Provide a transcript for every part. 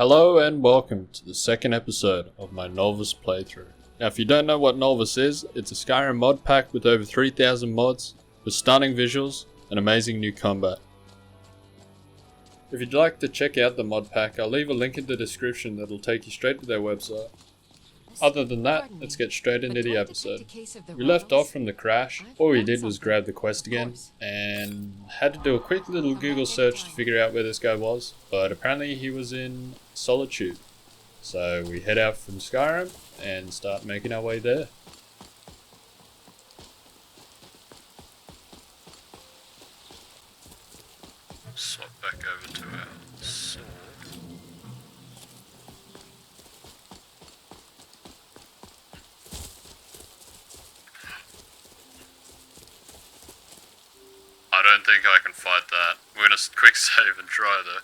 Hello and welcome to the second episode of my Nolvus playthrough. Now if you don't know what Nolvus is, it's a Skyrim mod pack with over 3000 mods, with stunning visuals and amazing new combat. If you'd like to check out the mod pack, I'll leave a link in the description that'll take you straight to their website. Other than that, let's get straight into the episode. We left off from the crash. All we did was grab the quest again, and had to do a quick little Google search to figure out where this guy was, but apparently he was in Solitude. So we head out from Skyrim and start making our way there. Swap back over to our sword. I don't think I can fight that. We're gonna quick save and try though.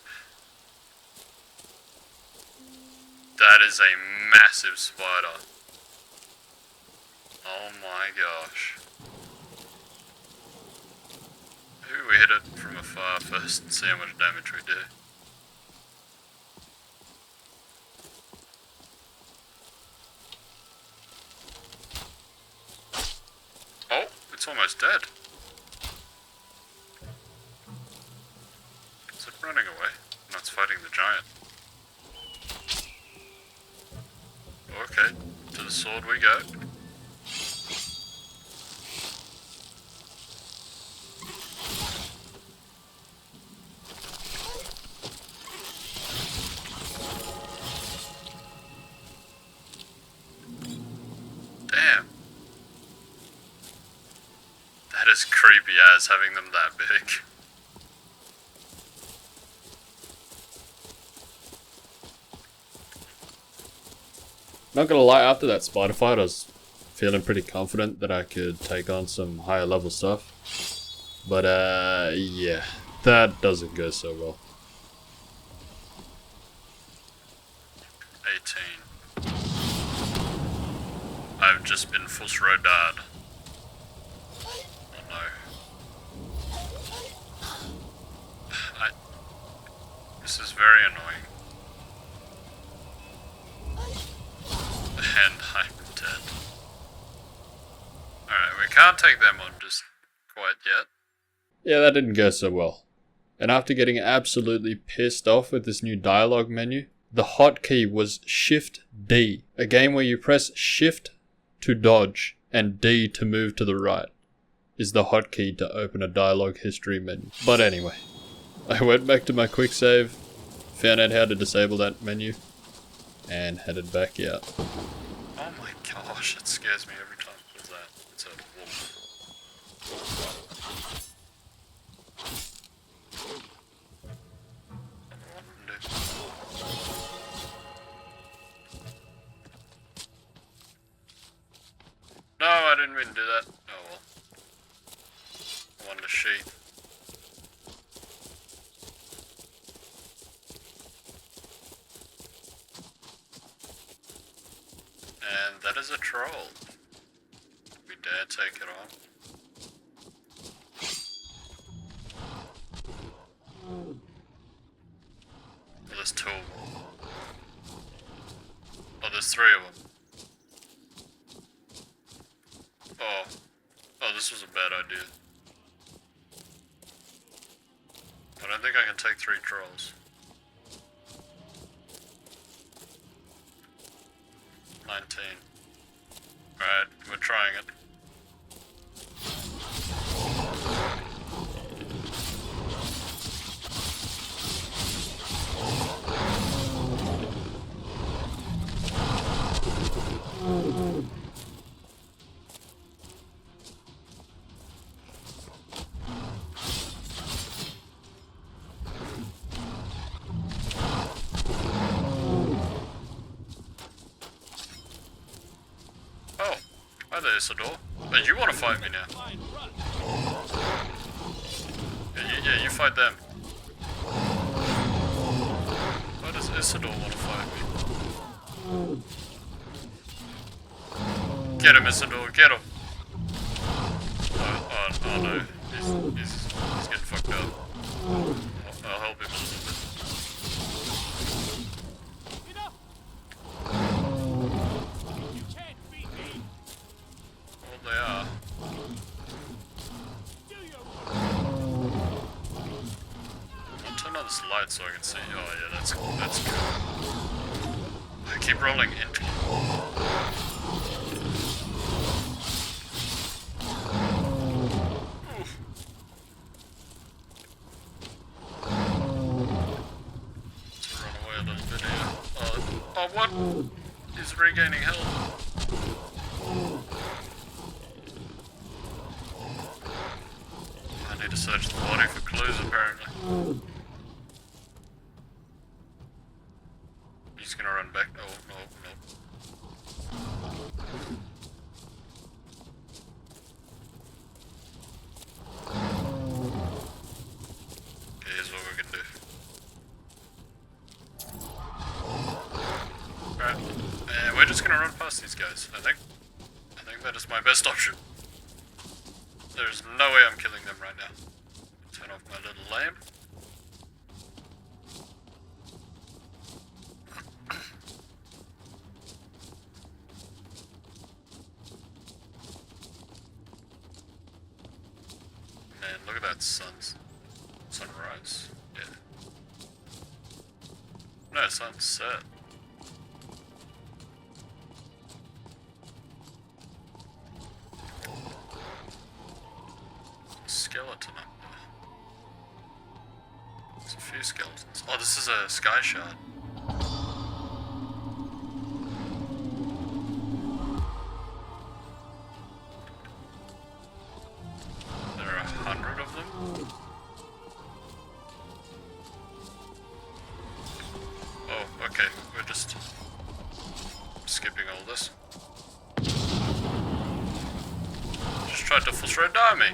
That is a massive spider. Oh my gosh. Maybe we hit it from afar first and see how much damage we do. Oh, it's almost dead. Is it running away? No, it's fighting the giant. Okay, to the sword we go. Damn. That is creepy as having them that big. Not gonna lie, after that spider fight I was feeling pretty confident that I could take on some higher level stuff. But yeah, that doesn't go so well. 18. I've just been full rodad. Oh no. This is very annoying. And I'm dead. Alright, we can't take them on just quite yet. Yeah, that didn't go so well. And after getting absolutely pissed off with this new dialogue menu, the hotkey was Shift D, a game where you press Shift to dodge and D to move to the right, is the hotkey to open a dialogue history menu. But anyway, I went back to my quick save, found out how to disable that menu, and headed back out. Oh my gosh, it scares me every time. What's that? It's a wolf. No, I didn't mean to do that. Oh well. I wanted a sheath. And that is a troll. We dare take it on. Oh, there's two. Oh, there's three of them. Oh, this was a bad idea. I don't think I can take three trolls. 19. Alright, we're trying it. Hi there, Isidore. But you want to fight me now? Yeah, you fight them. Why does Isidore want to fight me? Get him, Isidore, get him! Oh no, he's getting fucked up. I'll help him a little bit. this light so I can see. Oh yeah, that's good. I keep rolling into it. Let's run away a little bit here. Oh, what? He's regaining health. I need to search the body for clues, apparently. He's gonna run back. Oh, no. Okay, here's what we can do. Alright, and we're just gonna run past these guys, I think that is my best option. There's no way I'm killing them right now. Turn off my little lamp. Man, look at that sunrise. Yeah. No, sunset. Skeleton up there. There's a few skeletons. Oh, this is a sky shard. There are 100 of them. Oh, okay. We're just skipping all this. Just tried to full shred die me.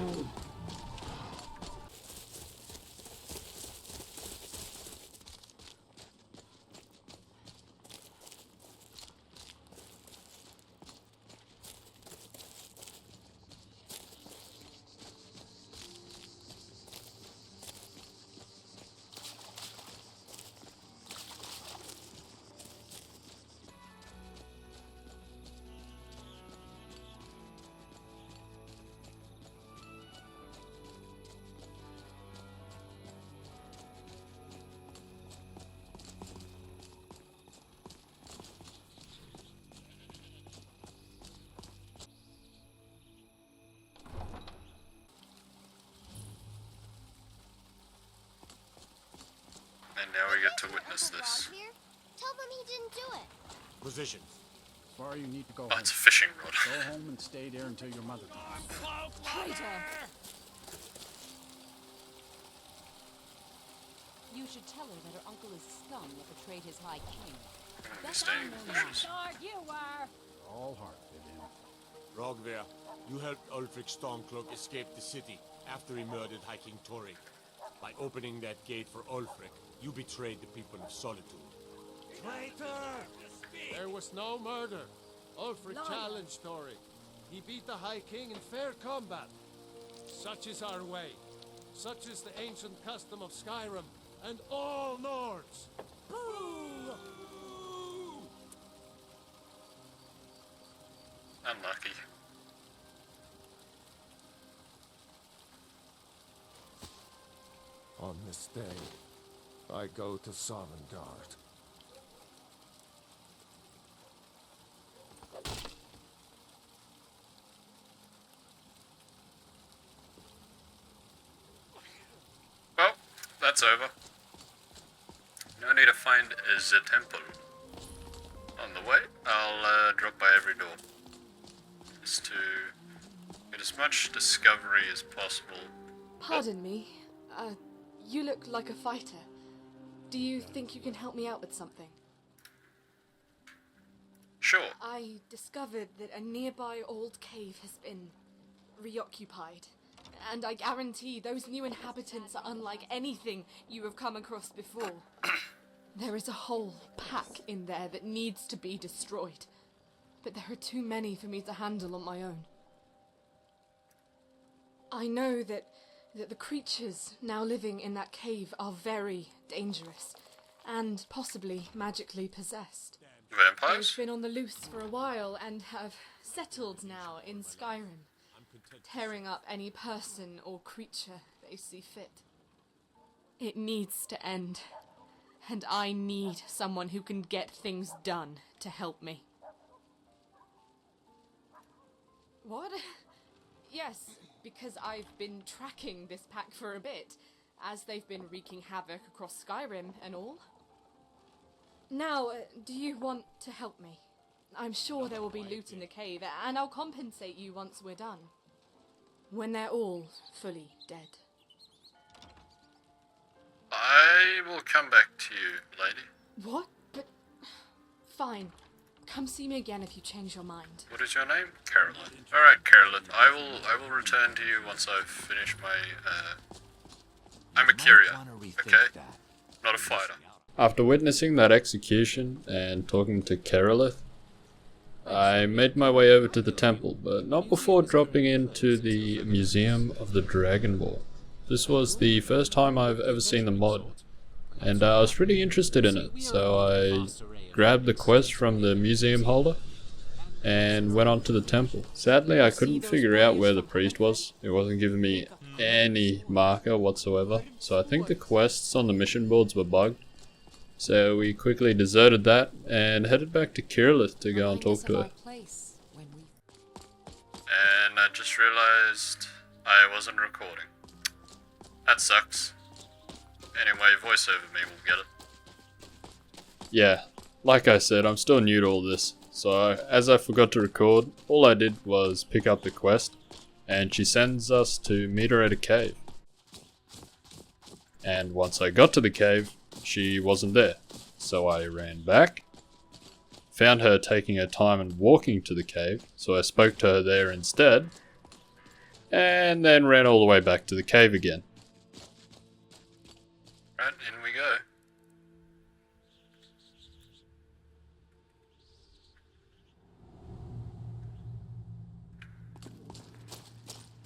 And now we get to witness this. Tell them he didn't do it. Positions. Far you need to go Oh, home. it's a fishing rod. Go home and stay there until your mother comes. Traitor! You should tell her that her uncle is scum that betrayed his high king. I'm gonna be That's staying in the bushes. you are! All heart fit in. Rogver, you helped Ulfric Stormcloak escape the city after he murdered High King Tori. By opening that gate for Ulfric, you betrayed the people of Solitude. Traitor! There was no murder. Ulfric challenged Tori. He beat the High King in fair combat. Such is our way. Such is the ancient custom of Skyrim and all Nords. Boo! Unlucky. On this day, I go to Sovngarde. Well, that's over. Now I need to find the temple. On the way, I'll drop by every door. Just to get as much discovery as possible. Pardon me. You look like a fighter. Do you think you can help me out with something? Sure. I discovered that a nearby old cave has been reoccupied. And I guarantee those new inhabitants are unlike anything you have come across before. There is a whole pack in there that needs to be destroyed. But there are too many for me to handle on my own. I know that the creatures now living in that cave are very dangerous, and possibly magically possessed. Vampires? They've been on the loose for a while and have settled now in Skyrim, tearing up any person or creature they see fit. It needs to end. And I need someone who can get things done to help me. What? Yes, because I've been tracking this pack for a bit, as they've been wreaking havoc across Skyrim and all. Now, do you want to help me? I'm sure there will be loot in the cave, and I'll compensate you once we're done. When they're all fully dead. I will come back to you, lady. What? But... Fine. Come see me again if you change your mind. What is your name? Carolyn. Alright, Carolyn. I will return to you once I've finished my, I'm a courier, okay? Not a fighter. After witnessing that execution and talking to Carolith, I made my way over to the temple, but not before dropping into the Museum of the Dragonborn. This was the first time I've ever seen the mod, and I was pretty interested in it, so I grabbed the quest from the museum holder and went on to the temple. Sadly, I couldn't figure out where the priest was. It wasn't giving me any marker whatsoever, so I think the quests on the mission boards were bugged. So we quickly deserted that and headed back to Kirillith to go and talk to her. And I just realized I wasn't recording. That sucks. Anyway, voice over me will get it. Yeah, like I said, I'm still new to all this. So as I forgot to record, all I did was pick up the quest, and she sends us to meet her at a cave. And once I got to the cave, she wasn't there. So I ran back, found her taking her time and walking to the cave, so I spoke to her there instead, and then ran all the way back to the cave again. Right, in we go.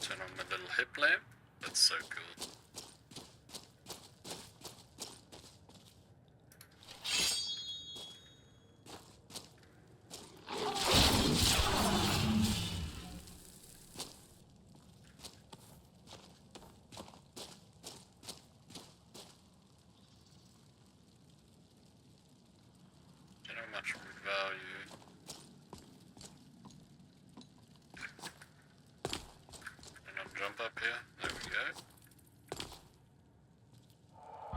Turn on my little hip lamp. That's so cool. Much value. And I'll jump up here. There we go. Oh, I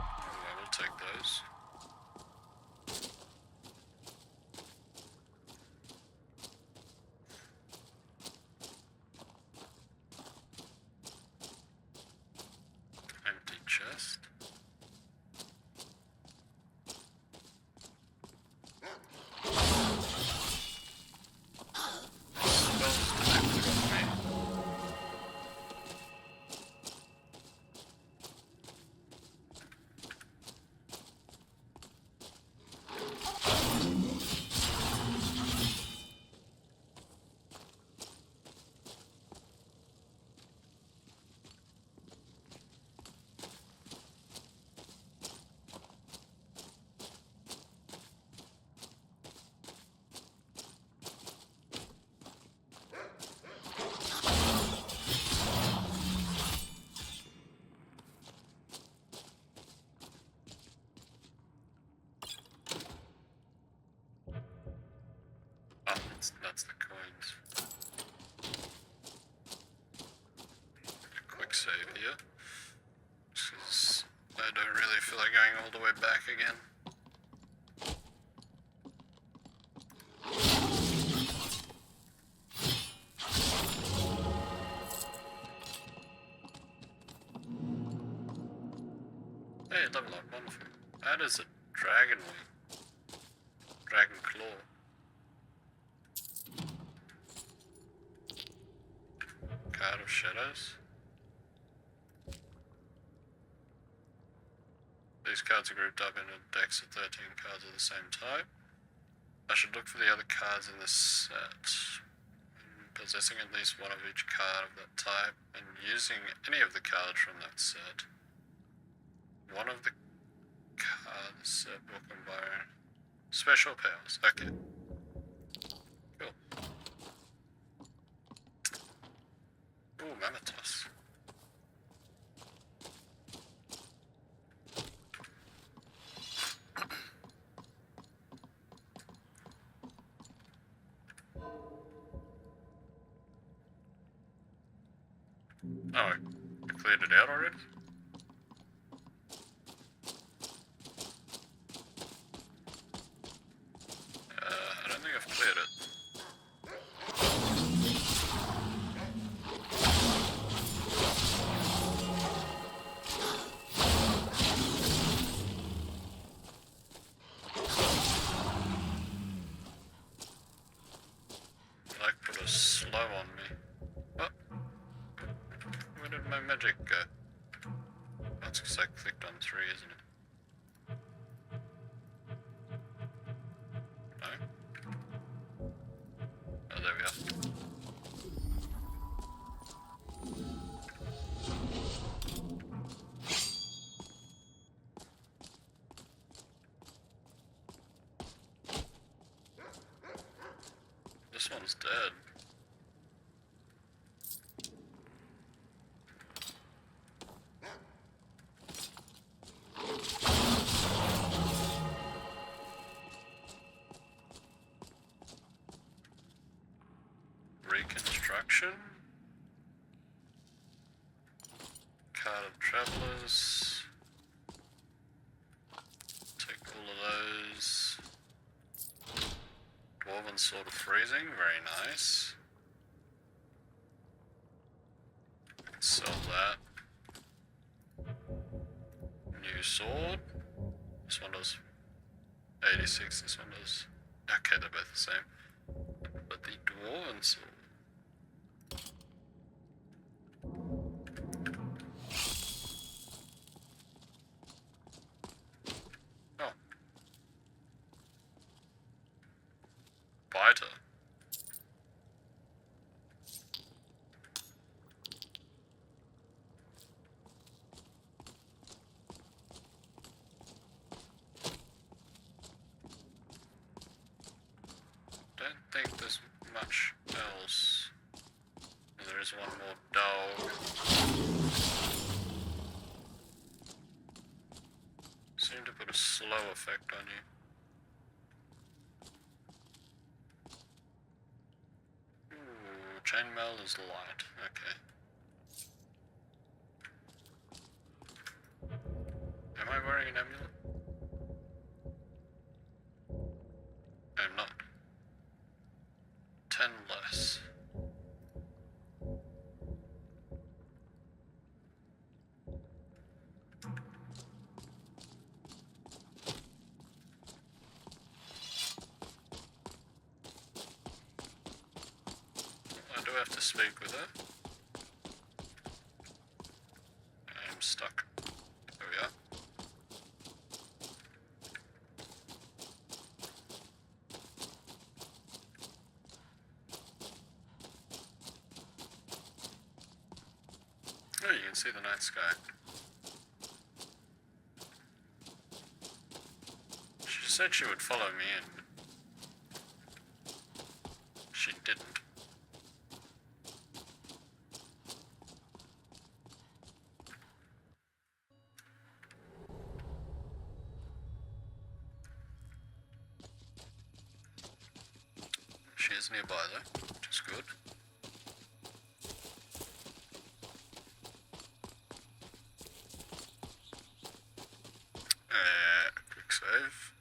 will take those. Empty chest. That's the coins. A quick save here. Because I don't really feel like going all the way back again. Hey, level up, wonderful. That is a dragon wing. Dragon claw. Card of Shadows. These cards are grouped up in a decks of 13 cards of the same type. I should look for the other cards in this set. Possessing at least one of each card of that type, and using any of the cards from that set. One of the cards set will combine special powers. Okay. Cool. Ooh, Mammothos. Oh, I cleared it out already? I don't think I've cleared it. Like put a slow on me. Oh, where did my magic go? That's because I clicked on 3, isn't it? No? Oh, there we are. This one's dead. Reconstruction. Card of Travelers. Take all of those. Dwarven Sword of Freezing, very nice. Sell that. New sword. This one does 86, this one does. Okay, they're both the same. But the Dwarven Sword. Oh. Biter. Don't think there's much else. And there is one more dog. Seem to put a slow effect on you. Ooh, chainmail is light. Okay. Am I wearing an amulet? I'm not. 10 less. I do have to speak with her. I'm stuck. There we are. Oh, you can see the night sky. She said she would follow me in. She didn't. She is nearby though, which is good. Quick save.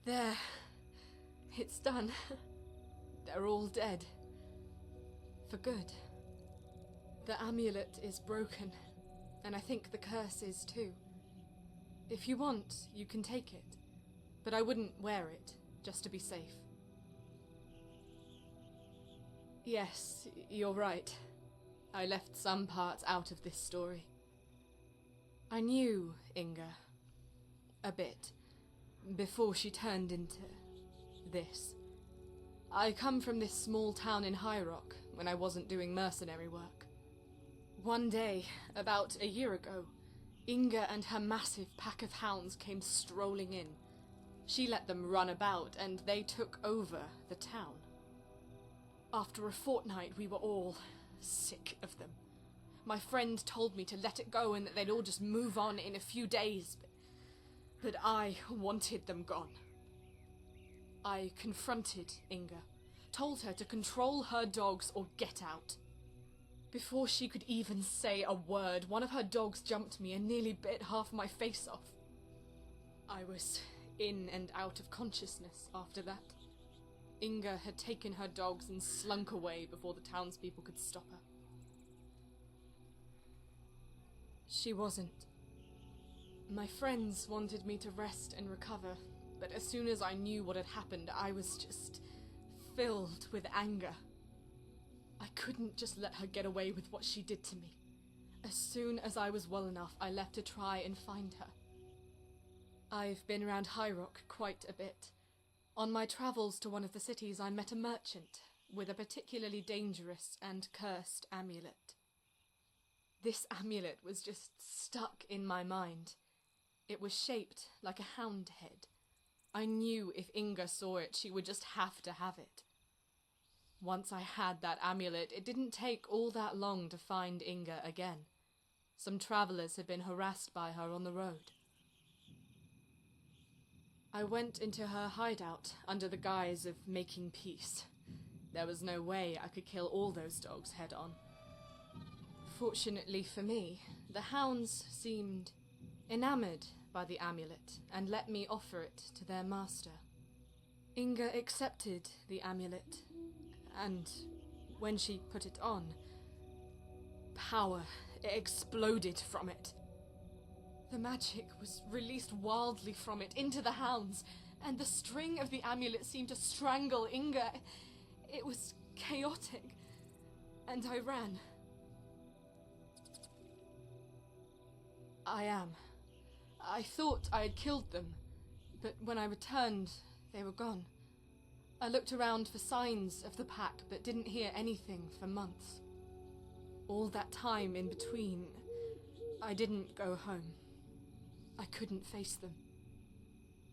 There. It's done. They're all dead. For good. The amulet is broken, and I think the curse is too. If you want, you can take it, but I wouldn't wear it, just to be safe. Yes, you're right. I left some parts out of this story. I knew Inga. A bit. Before she turned into this. I come from this small town in High Rock when I wasn't doing mercenary work. One day, about a year ago, Inga and her massive pack of hounds came strolling in. She let them run about and they took over the town. After a fortnight, we were all sick of them. My friend told me to let it go and that they'd all just move on in a few days, but I wanted them gone. I confronted Inga, told her to control her dogs or get out. Before she could even say a word, one of her dogs jumped me and nearly bit half my face off. I was in and out of consciousness after that. Inga had taken her dogs and slunk away before the townspeople could stop her. She wasn't. My friends wanted me to rest and recover, but as soon as I knew what had happened, I was just filled with anger. I couldn't just let her get away with what she did to me. As soon as I was well enough, I left to try and find her. I've been around High Rock quite a bit. On my travels to one of the cities, I met a merchant with a particularly dangerous and cursed amulet. This amulet was just stuck in my mind. It was shaped like a hound head. I knew if Inga saw it, she would just have to have it. Once I had that amulet, it didn't take all that long to find Inga again. Some travelers had been harassed by her on the road. I went into her hideout under the guise of making peace. There was no way I could kill all those dogs head on. Fortunately for me, the hounds seemed enamored by the amulet and let me offer it to their master. Inga accepted the amulet, and when she put it on, power exploded from it. The magic was released wildly from it into the hounds, and the string of the amulet seemed to strangle Inga. It was chaotic, and I ran. I thought I had killed them, but when I returned, they were gone. I looked around for signs of the pack, but didn't hear anything for months. All that time in between, I didn't go home. I couldn't face them.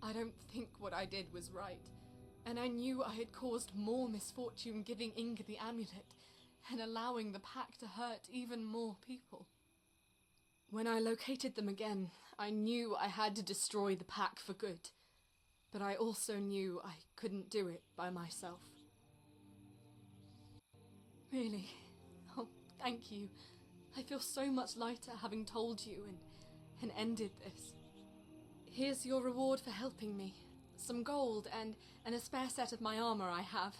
I don't think what I did was right, and I knew I had caused more misfortune giving Inga the amulet and allowing the pack to hurt even more people. When I located them again, I knew I had to destroy the pack for good, but I also knew I couldn't do it by myself. Really, oh, thank you. I feel so much lighter having told you and ended this. Here's your reward for helping me. Some gold and a spare set of my armor I have.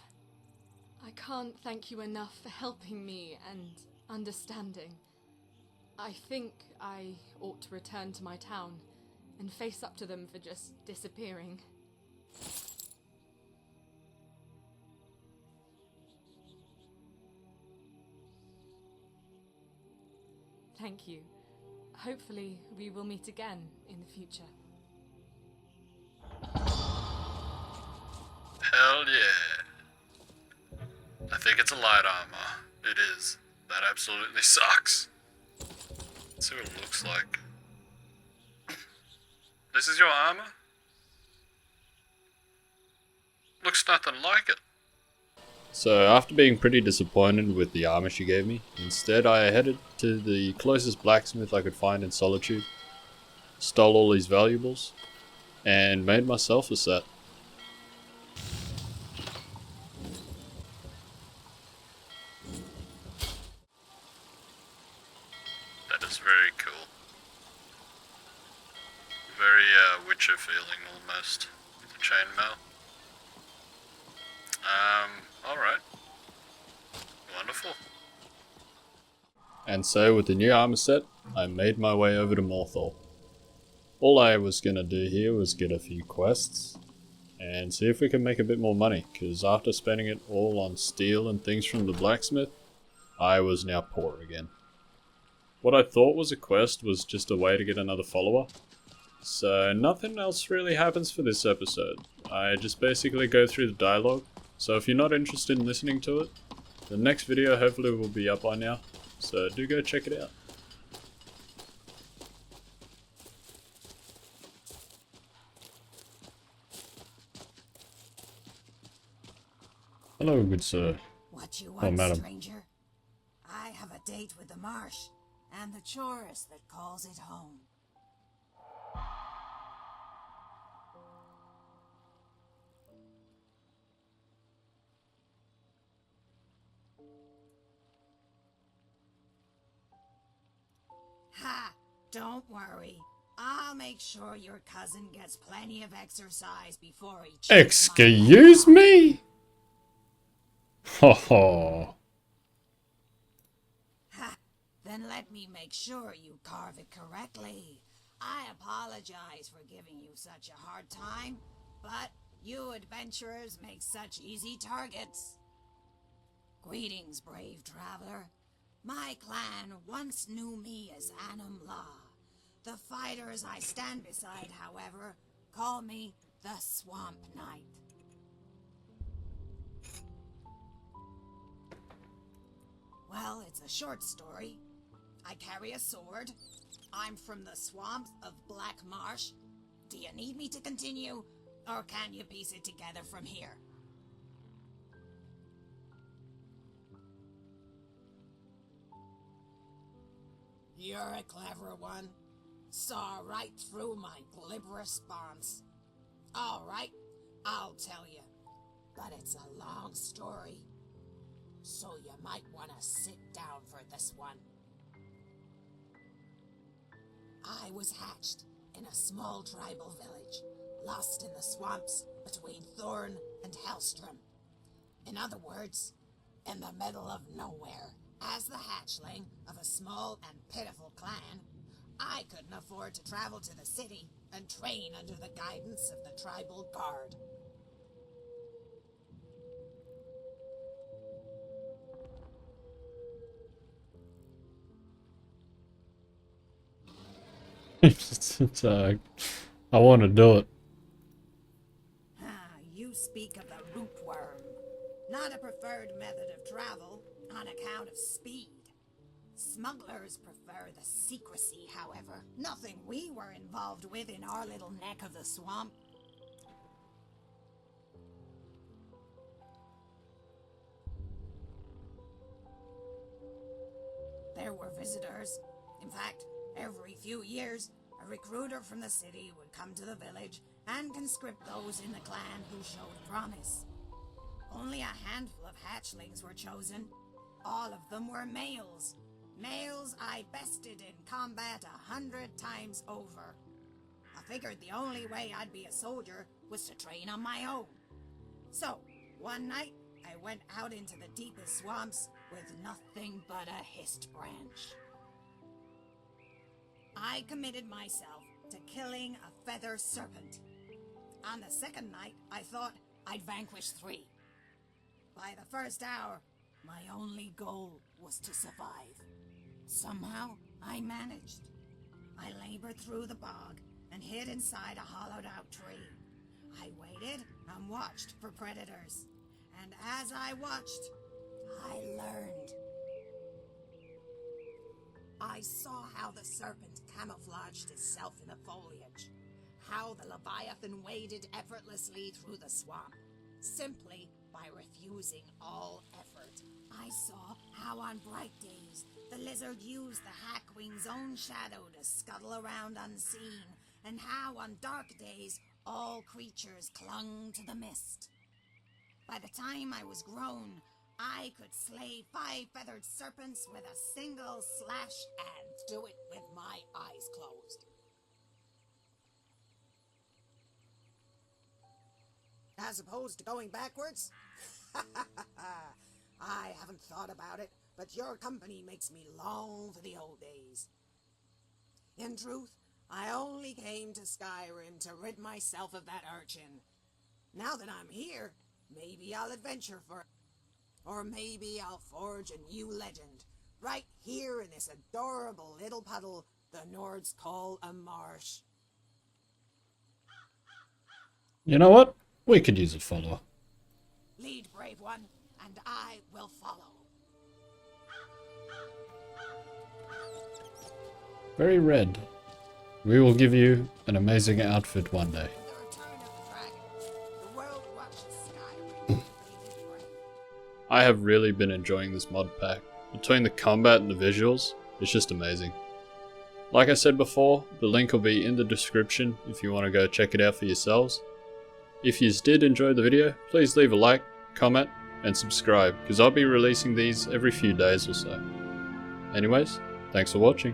I can't thank you enough for helping me and understanding. I think I ought to return to my town and face up to them for just disappearing. Thank you. Hopefully we will meet again in the future. Hell yeah. I think it's a light armor. It is. That absolutely sucks. Let's see what it looks like. This is your armor? Looks nothing like it. So after being pretty disappointed with the armor she gave me, instead I headed to the closest blacksmith I could find in Solitude, stole all these valuables, and made myself a set. That is very cool. Very Witcher feeling almost, with the chainmail. Alright. Wonderful. And so with the new armor set, I made my way over to Morthal. All I was gonna do here was get a few quests, and see if we can make a bit more money, because after spending it all on steel and things from the blacksmith, I was now poor again. What I thought was a quest was just a way to get another follower, so nothing else really happens for this episode. I just basically go through the dialogue, so if you're not interested in listening to it, the next video hopefully will be up by now, so do go check it out. Hello, good sir. What you Oh, want, madam. stranger? I have a date with the marsh. and the tourist that calls it home. Ha! Don't worry. I'll make sure your cousin gets plenty of exercise before he chews my Excuse me? Ho ho. Ha! Then let me make sure you carve it correctly. I apologize for giving you such a hard time, but you adventurers make such easy targets. Greetings, brave traveler. My clan once knew me as Anam La. The fighters I stand beside, however, call me the Swamp Knight. Well, it's a short story. I carry a sword. I'm from the swamps of Black Marsh. Do you need me to continue, or can you piece it together from here? You're a clever one. Saw right through my glib response. All right, I'll tell you. But it's a long story. So you might want to sit down for this one. I was hatched in a small tribal village, lost in the swamps between Thorn and Hellstrom. In other words, in the middle of nowhere. As the hatchling of a small and pitiful clan, I couldn't afford to travel to the city and train under the guidance of the tribal guard. I want to do it. You speak of the rootworm. Not a preferred method of travel on account of speed. Smugglers prefer the secrecy, however. Nothing we were involved with in our little neck of the swamp. There were visitors. In fact, every few years, a recruiter from the city would come to the village and conscript those in the clan who showed promise. Only a handful of hatchlings were chosen. All of them were males. Males I bested in combat 100 times over. I figured the only way I'd be a soldier was to train on my own. So, one night, I went out into the deepest swamps with nothing but a hist branch. I committed myself to killing a feather serpent. On the second night, I thought I'd vanquish 3. By the first hour, my only goal was to survive. Somehow, I managed. I labored through the bog and hid inside a hollowed-out tree. I waited and watched for predators. And as I watched, I learned. I saw how the serpent camouflaged itself in the foliage. How the Leviathan waded effortlessly through the swamp, simply by refusing all effort. I saw how on bright days, the lizard used the Hackwing's own shadow to scuttle around unseen, and how on dark days, all creatures clung to the mist. By the time I was grown, I could slay 5 feathered serpents with a single slash and do it with my eyes closed. As opposed to going backwards? I haven't thought about it, but your company makes me long for the old days. In truth, I only came to Skyrim to rid myself of that urchin. Now that I'm here, maybe I'll adventure for... Or maybe I'll forge a new legend, right here in this adorable little puddle the Nords call a marsh. You know what? We could use a follower. Lead, brave one, and I will follow. Very red. We will give you an amazing outfit one day. The return of the dragon. The world watches Skyrim. I have really been enjoying this mod pack. Between the combat and the visuals, It's just amazing. Like I said before, the link will be in the description if you want to go check it out for yourselves. If you did enjoy the video, please leave a like, comment, and subscribe, because I'll be releasing these every few days or so. Anyways, thanks for watching.